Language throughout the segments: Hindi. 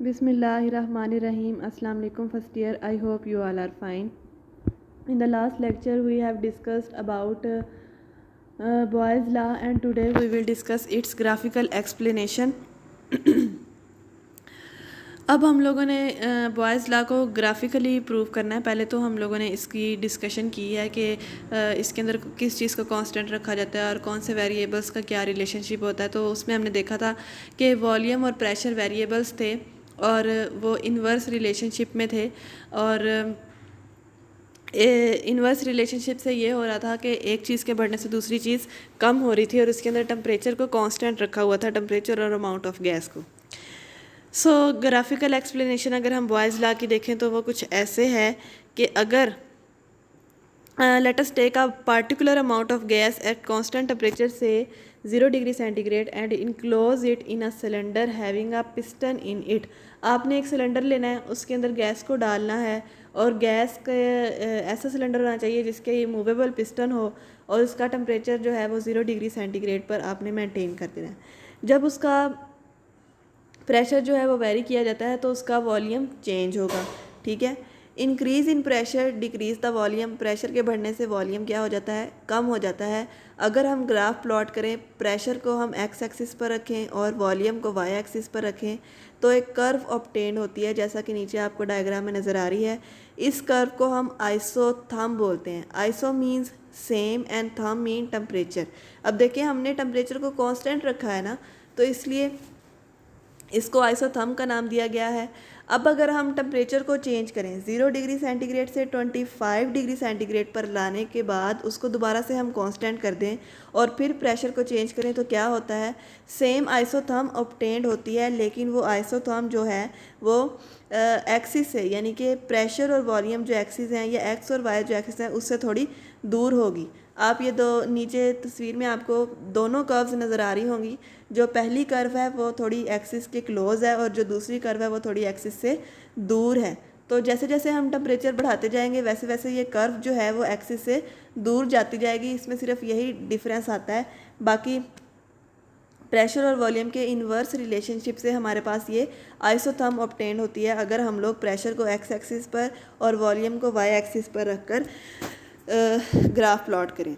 Bismillahirrahmanirrahim. Assalamu alaikum first year. I hope you all are fine. In the last lecture we have discussed about Boyle's law, and today we will discuss its graphical explanation. अब हम लोगों ने बॉयज़ लॉ को ग्राफिकली प्रूव करना है। पहले तो हम लोगों ने इसकी डिस्कशन की है कि इसके अंदर किस चीज़ को कांस्टेंट रखा जाता है और कौन से वेरिएबल्स का क्या रिलेशनशिप होता है। तो उसमें हमने देखा था कि वॉल्यूम और प्रेशर वेरिएबल्स थे और वो इन्वर्स रिलेशनशिप में थे, और इन्वर्स रिलेशनशिप से ये हो रहा था कि एक चीज़ के बढ़ने से दूसरी चीज़ कम हो रही थी, और इसके अंदर टेम्परेचर को कांस्टेंट रखा हुआ था, टेम्परेचर और अमाउंट ऑफ गैस को। सो ग्राफिकल एक्सप्लेनेशन अगर हम बॉयज़ लॉ की देखें तो वो कुछ ऐसे है कि अगर let us take a particular amount of gas at constant temperature, say 0 degree centigrade, and enclose it in a cylinder having a piston in it। आपने एक सिलेंडर लेना है, उसके अंदर गैस को डालना है, और गैस का ऐसा सिलेंडर होना चाहिए जिसके मूवेबल पिस्टन हो, और उसका टेम्परेचर जो है वो 0 डिग्री सेंटीग्रेड पर आपने मेंटेन कर देना है। जब उसका प्रेशर जो है वो वेरी किया जाता है तो उसका वॉल्यूम चेंज होगा, ठीक है। Increase in pressure decrease the volume, pressure के बढ़ने से वॉल्यूम क्या हो जाता है, कम हो जाता है। अगर हम ग्राफ प्लॉट करें, प्रेशर को हम एक्स एक्सिस पर रखें और वॉल्यूम को वाई एक्सिस पर रखें तो एक कर्व ऑब्टेन होती है, जैसा कि नीचे आपको डायग्राम में नज़र आ रही है। इस कर्व को हम आइसोथर्म बोलते हैं। Iso means same and therm mean temperature. अब देखिए हमने टेम्परेचर को कांस्टेंट रखा है ना, तो इसलिए इसको आइसोथर्म का नाम दिया गया है। अब अगर हम टेम्परेचर को चेंज करें 0 डिग्री सेंटीग्रेड से 25 डिग्री सेंटीग्रेड पर लाने के बाद उसको दोबारा से हम कांस्टेंट कर दें और फिर प्रेशर को चेंज करें तो क्या होता है, सेम आइसोथर्म ऑब्टेन्ड होती है, लेकिन वो आइसोथर्म जो है वो एक्सिस से, यानी कि प्रेशर और वॉल्यूम जो एक्सिस हैं या एक्स और वाई जो एक्सिस हैं उससे थोड़ी दूर होगी। आप ये दो नीचे तस्वीर में आपको दोनों कर्व्स नज़र आ रही होंगी। जो पहली कर्व है वो थोड़ी एक्सिस के क्लोज है और जो दूसरी कर्व है वो थोड़ी एक्सिस से दूर है। तो जैसे जैसे हम टेम्परेचर बढ़ाते जाएंगे वैसे वैसे ये कर्व जो है वो एक्सिस से दूर जाती जाएगी। इसमें सिर्फ यही डिफरेंस आता है, बाकी प्रेशर और वॉल्यूम के इन्वर्स रिलेशनशिप से हमारे पास ये आइसोथर्म ऑब्टेन होती है अगर हम लोग प्रेशर को एक्स एक्सिस पर और वॉल्यूम को वाई एक्सिस पर रखकर ग्राफ प्लॉट करें।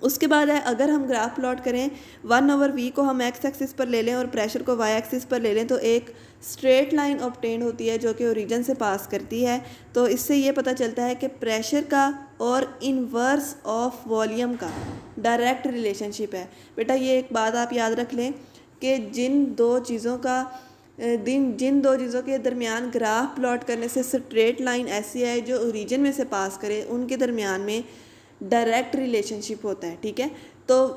उसके बाद है, अगर हम ग्राफ प्लॉट करें 1/v को हम एक्स एक्सिस पर ले लें और प्रेशर को वाई एक्सिस पर ले लें तो एक स्ट्रेट लाइन ऑब्टेन होती है जो कि ओरिजिन से पास करती है। तो इससे ये पता चलता है कि प्रेशर का और इन्वर्स ऑफ वॉल्यूम का डायरेक्ट रिलेशनशिप है। बेटा ये एक बात आप याद रख लें कि जिन दो चीज़ों के दरमियान ग्राफ प्लॉट करने से स्ट्रेट लाइन ऐसी है जो ओरिजिन में से पास करे, उनके दरमियान में डायरेक्ट रिलेशनशिप होता है, ठीक है। तो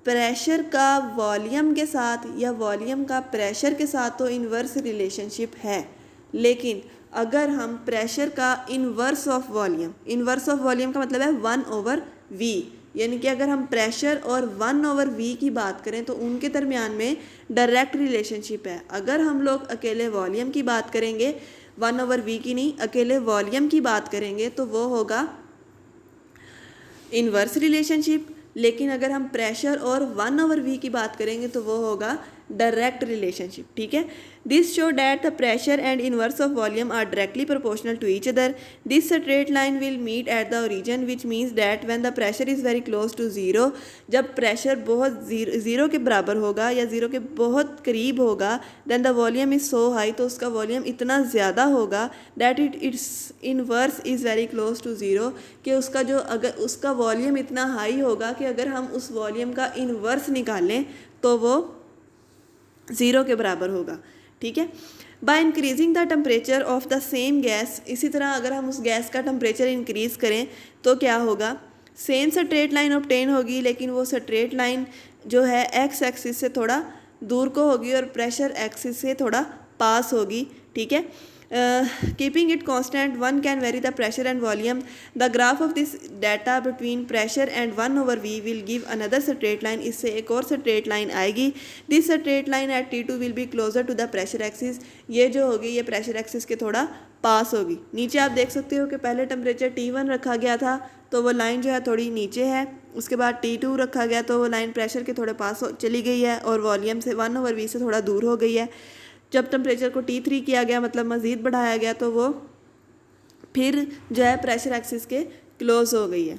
प्रेशर का वॉल्यूम के साथ या वॉल्यूम का प्रेशर के साथ तो इन्वर्स रिलेशनशिप है, लेकिन अगर हम प्रेशर का इन्वर्स ऑफ वॉल्यूम का मतलब है 1/v, यानी कि अगर हम प्रेशर और 1/v की बात करें तो उनके दरमियान में डायरेक्ट रिलेशनशिप है। अगर हम लोग अकेले वॉल्यूम की बात करेंगे, 1/v की नहीं, अकेले वॉल्यूम की बात करेंगे तो वो होगा इन्वर्स रिलेशनशिप, लेकिन अगर हम प्रेशर और 1/v की बात करेंगे तो वो होगा डायरेक्ट रिलेशनशिप, ठीक है। This show that the pressure and inverse of volume are directly proportional to each other. This straight line will meet at the origin which means that when the pressure is very close to zero, जब प्रेशर बहुत ज़ीरो के बराबर होगा या ज़ीरो के बहुत करीब होगा, then the volume is so high, तो उसका वॉल्यूम इतना ज़्यादा होगा that its inverse is very close to zero, कि उसका जो अगर उसका वॉल्यूम इतना हाई होगा कि अगर हम उस वॉल्यूम का इन्वर्स निकालें तो वो ज़ीरो के बराबर होगा, ठीक है। By increasing the temperature of the same gas, इसी तरह अगर हम उस गैस का टेम्परेचर इंक्रीज़ करें तो क्या होगा, सेम स्ट्रेट लाइन ऑब्टेन होगी, लेकिन वो स्ट्रेट लाइन जो है एक्स एक्सिस से थोड़ा दूर को होगी और प्रेशर एक्सिस से थोड़ा पास होगी, ठीक है। Keeping it constant, one can vary the pressure and volume. The graph of this data between pressure and 1/v will give another straight line. इससे एक और straight line आएगी. This straight line at T2 will be closer to the pressure axis. ये जो होगी ये pressure axis के थोड़ा पास होगी। नीचे आप देख सकते हो कि पहले टेम्परेचर T1 रखा गया था तो वो लाइन जो है थोड़ी नीचे है, उसके बाद T2 रखा गया तो वो लाइन प्रेशर के थोड़े पास चली गई है और वॉल्यूम से 1/v से थोड़ा दूर हो गई है। जब टेम्परेचर को T3 किया गया मतलब मज़ीद बढ़ाया गया तो वो फिर जो है प्रेशर एक्सिस के क्लोज हो गई है।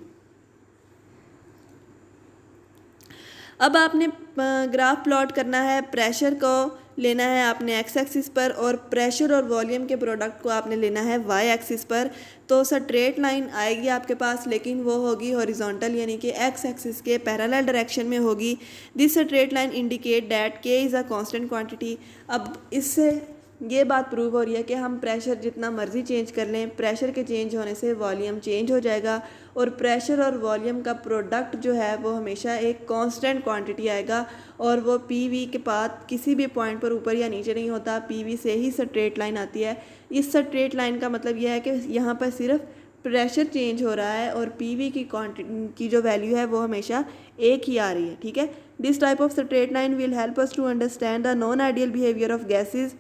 अब आपने ग्राफ प्लॉट करना है, प्रेशर को लेना है आपने एक्स एक्सिस पर और प्रेशर और वॉल्यूम के प्रोडक्ट को आपने लेना है वाई एक्सिस पर। तो स्ट्रेट लाइन आएगी आपके पास, लेकिन वो होगी हॉरिजॉन्टल यानी कि एक्स एक्सिस के पैरेलल डायरेक्शन में होगी। This straight line indicate that के इज़ अ कांस्टेंट क्वांटिटी। अब इससे ये बात प्रूव हो रही है कि हम प्रेशर जितना मर्ज़ी चेंज कर लें, प्रेशर के चेंज होने से वॉल्यूम चेंज हो जाएगा और प्रेशर और वॉल्यूम का प्रोडक्ट जो है वो हमेशा एक कांस्टेंट क्वांटिटी आएगा और वो पी वी के बाद किसी भी पॉइंट पर ऊपर या नीचे नहीं होता, पी वी से ही स्ट्रेट लाइन आती है। इस स्ट्रेट लाइन का मतलब यह है कि यहाँ पर सिर्फ प्रेशर चेंज हो रहा है और पी वी की जो वैल्यू है वो हमेशा एक ही आ रही है, ठीक है। This type of straight line will help us to understand the non ideal behaviour of gases.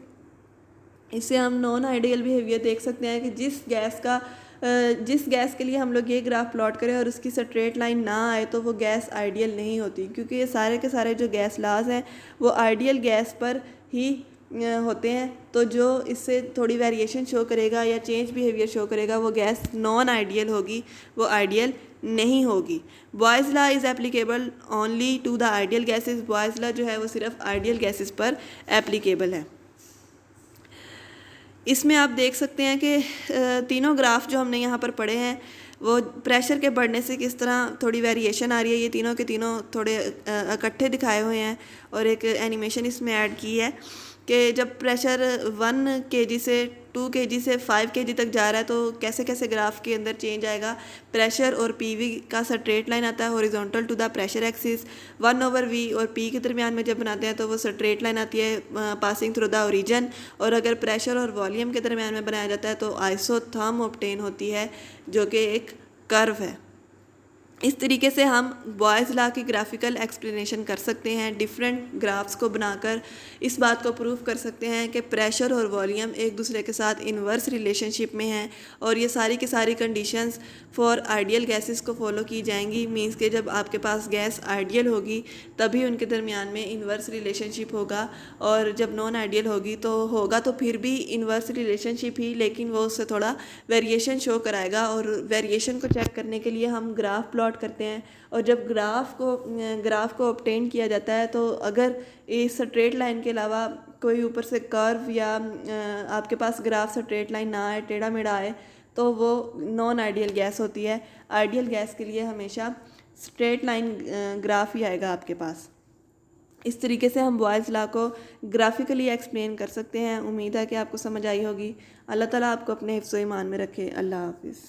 इससे हम नॉन आइडियल बिहेवियर देख सकते हैं कि जिस गैस के लिए हम लोग ये ग्राफ प्लॉट करें और उसकी स्ट्रेट लाइन ना आए तो वो गैस आइडियल नहीं होती, क्योंकि ये सारे के सारे जो गैस लाज हैं वो आइडियल गैस पर ही होते हैं। तो जो इससे थोड़ी वेरिएशन शो करेगा या चेंज बिहेवियर शो करेगा वो गैस नॉन आइडियल होगी, वो आइडियल नहीं होगी। Boyle's law is applicable only to the ideal gases. Boyle's law जो है वो सिर्फ आइडियल गैसेस पर एप्लीकेबल है। इसमें आप देख सकते हैं कि तीनों ग्राफ जो हमने यहाँ पर पढ़े हैं वो प्रेशर के बढ़ने से किस तरह थोड़ी वेरिएशन आ रही है। ये तीनों के तीनों थोड़े इकट्ठे दिखाए हुए हैं और एक एनिमेशन इसमें ऐड की है कि जब प्रेशर 1 kg से 2 kg से 5 kg तक जा रहा है तो कैसे कैसे ग्राफ के अंदर चेंज आएगा। प्रेशर और पीवी का स्ट्रेट लाइन आता है horizontal to the pressure axis. 1/v और पी के दरमियान में जब बनाते हैं तो वो स्ट्रेट लाइन आती है पासिंग थ्रू द ओरिजिन। और अगर प्रेशर और वॉल्यूम के दरमियान में बनाया जाता है तो आइसोथर्म ऑब्टेन होती है जो कि एक कर्व है। इस तरीके से हम बॉयज़ लॉ की ग्राफिकल एक्सप्लेनेशन कर सकते हैं। डिफरेंट ग्राफ्स को बनाकर इस बात को प्रूव कर सकते हैं कि प्रेशर और वॉल्यूम एक दूसरे के साथ इन्वर्स रिलेशनशिप में हैं और ये सारी की सारी कंडीशंस फॉर आइडियल गैसेस को फॉलो की जाएंगी। मींस के जब आपके पास गैस आइडियल होगी तभी उनके दरमियान में इन्वर्स रिलेशनशिप होगा और जब नॉन आइडियल होगी तो होगा तो फिर भी इन्वर्स रिलेशनशिप ही, लेकिन वो उससे थोड़ा वेरिएशन शो कराएगा। और वेरिएशन को चेक करने के लिए हम ग्राफ प्लॉट करते हैं और जब ग्राफ को ऑब्टेन किया जाता है तो अगर इस स्ट्रेट लाइन के अलावा कोई ऊपर से कर्व या आपके पास ग्राफ स्ट्रेट लाइन ना आए, टेढ़ा मेढ़ा आए, तो वो नॉन आइडियल गैस होती है। आइडियल गैस के लिए हमेशा स्ट्रेट लाइन ग्राफ ही आएगा आपके पास। इस तरीके से हम बॉयज़ लॉ को ग्राफिकली एक्सप्लेन कर सकते हैं। उम्मीद है कि आपको समझ आई होगी। अल्लाह ताला आपको अपने हिफ्ज़-ओ-ईमान में रखे। अल्लाह हाफिज़।